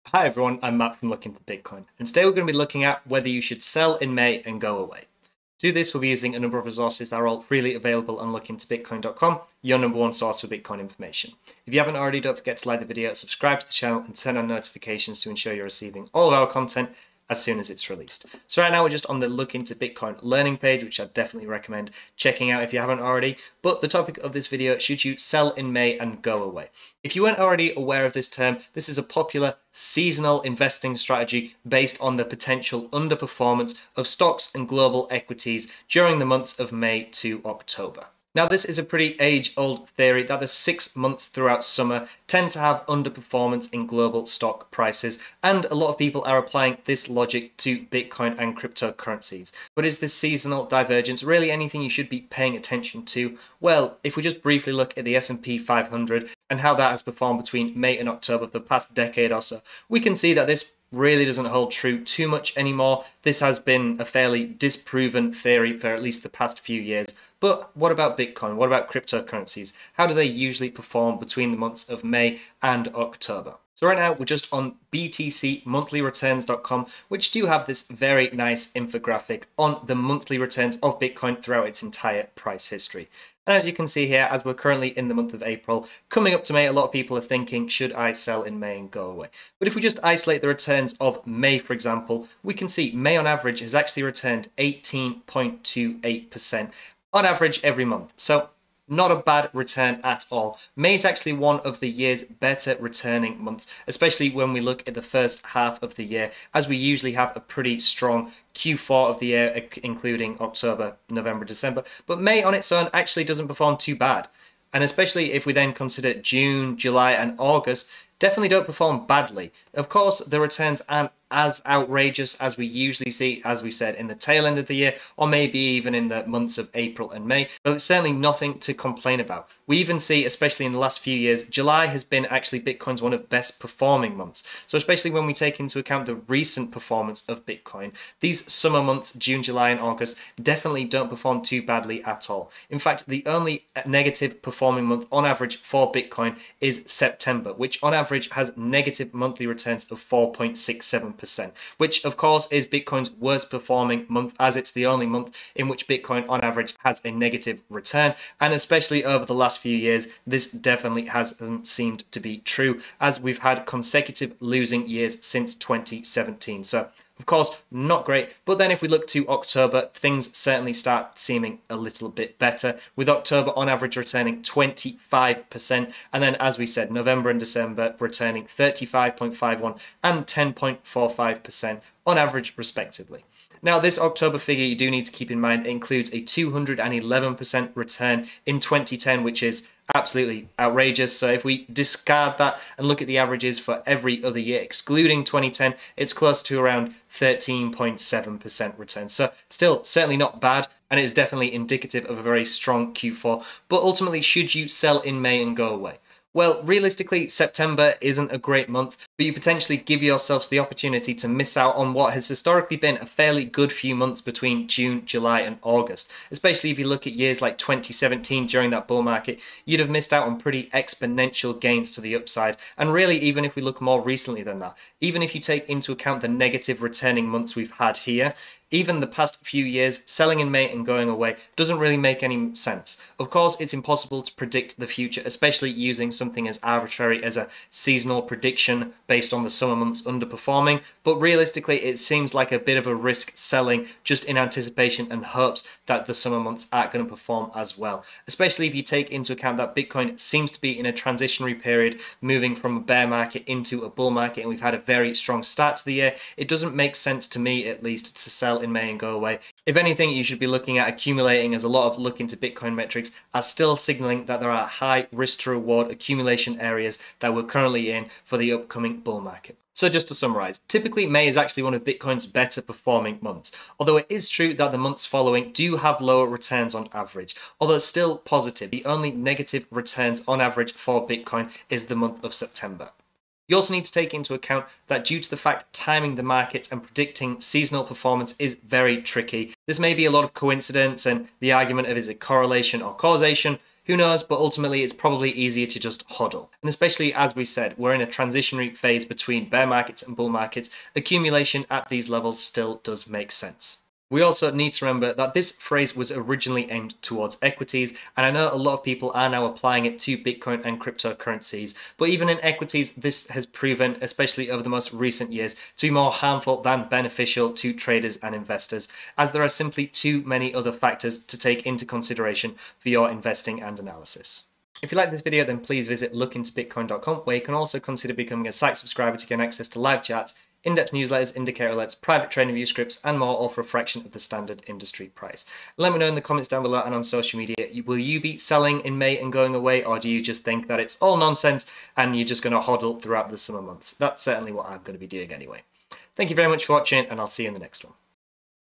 Hi everyone, I'm Matt from Look Into Bitcoin, and today we're going to be looking at whether you should sell in May and go away. To do this, we'll be using a number of resources that are all freely available on lookintobitcoin.com, your number one source for Bitcoin information. If you haven't already, don't forget to like the video, subscribe to the channel, and turn on notifications to ensure you're receiving all of our content as soon as it's released. So right now we're just on the Look Into Bitcoin learning page, which I'd definitely recommend checking out if you haven't already. But the topic of this video, should you sell in May and go away? If you weren't already aware of this term, this is a popular seasonal investing strategy based on the potential underperformance of stocks and global equities during the months of May to October. Now, this is a pretty age-old theory that the 6 months throughout summer tend to have underperformance in global stock prices, and a lot of people are applying this logic to Bitcoin and cryptocurrencies. But is this seasonal divergence really anything you should be paying attention to? Well, if we just briefly look at the S&P 500 and how that has performed between May and October of the past decade or so, we can see that this really doesn't hold true too much anymore. This has been a fairly disproven theory for at least the past few years. But what about Bitcoin? What about cryptocurrencies? How do they usually perform between the months of May and October? So right now we're just on btcmonthlyreturns.com, which do have this very nice infographic on the monthly returns of Bitcoin throughout its entire price history. And as you can see here, as we're currently in the month of April, coming up to May, a lot of people are thinking, should I sell in May and go away? But if we just isolate the returns of May, for example, we can see May on average has actually returned 18.28% on average every month. So not a bad return at all. May is actually one of the year's better returning months, especially when we look at the first half of the year, as we usually have a pretty strong Q4 of the year, including October, November, December. But May on its own actually doesn't perform too bad. And especially if we then consider June, July, and August, definitely don't perform badly. Of course, the returns aren't as outrageous as we usually see, as we said, in the tail end of the year, or maybe even in the months of April and May, but it's certainly nothing to complain about. We even see, especially in the last few years, July has been actually Bitcoin's one of best performing months. So especially when we take into account the recent performance of Bitcoin, these summer months, June, July, and August, definitely don't perform too badly at all. In fact, the only negative performing month on average for Bitcoin is September, which on average has negative monthly returns of 4.67%. Which of course is Bitcoin's worst performing month, as it's the only month in which Bitcoin on average has a negative return. And especially over the last few years, this definitely hasn't seemed to be true, as we've had consecutive losing years since 2017. So of course, not great. But then if we look to October, things certainly start seeming a little bit better, with October on average returning 25%. And then, as we said, November and December returning 35.51 and 10.45% on average, respectively. Now, this October figure, you do need to keep in mind, includes a 211% return in 2010, which is absolutely outrageous. So if we discard that and look at the averages for every other year, excluding 2010, it's close to around 13.7% return. So still, certainly not bad, and it's definitely indicative of a very strong Q4. But ultimately, should you sell in May and go away? Well, realistically, September isn't a great month, but you potentially give yourselves the opportunity to miss out on what has historically been a fairly good few months between June, July, and August. Especially if you look at years like 2017 during that bull market, you'd have missed out on pretty exponential gains to the upside. And really, even if we look more recently than that, even if you take into account the negative returning months we've had here, even the past few years, selling in May and going away doesn't really make any sense. Of course, it's impossible to predict the future, especially using something as arbitrary as a seasonal prediction based on the summer months underperforming, but realistically, it seems like a bit of a risk selling just in anticipation and hopes that the summer months aren't going to perform as well. Especially if you take into account that Bitcoin seems to be in a transitionary period, moving from a bear market into a bull market, and we've had a very strong start to the year. It doesn't make sense to me, at least, to sell in May and go away. If anything, you should be looking at accumulating, as a lot of Look Into Bitcoin metrics are still signaling that there are high risk to reward accumulation areas that we're currently in for the upcoming bull market. So just to summarize, typically May is actually one of Bitcoin's better performing months, although it is true that the months following do have lower returns on average, although it's still positive. The only negative returns on average for Bitcoin is the month of September. You also need to take into account that due to the fact timing the markets and predicting seasonal performance is very tricky, this may be a lot of coincidence, and the argument of is it correlation or causation Who knows, but ultimately it's probably easier to just hodl. And especially as we said, we're in a transitionary phase between bear markets and bull markets. Accumulation at these levels still does make sense. We also need to remember that this phrase was originally aimed towards equities, and I know a lot of people are now applying it to Bitcoin and cryptocurrencies, but even in equities, this has proven, especially over the most recent years, to be more harmful than beneficial to traders and investors, as there are simply too many other factors to take into consideration for your investing and analysis. If you like this video, then please visit lookintobitcoin.com, where you can also consider becoming a site subscriber to gain access to live chats, in-depth newsletters, indicator alerts, private TradingView scripts, and more, all for a fraction of the standard industry price. Let me know in the comments down below and on social media, will you be selling in May and going away, or do you just think that it's all nonsense and you're just going to hodl throughout the summer months? That's certainly what I'm going to be doing anyway. Thank you very much for watching, and I'll see you in the next one.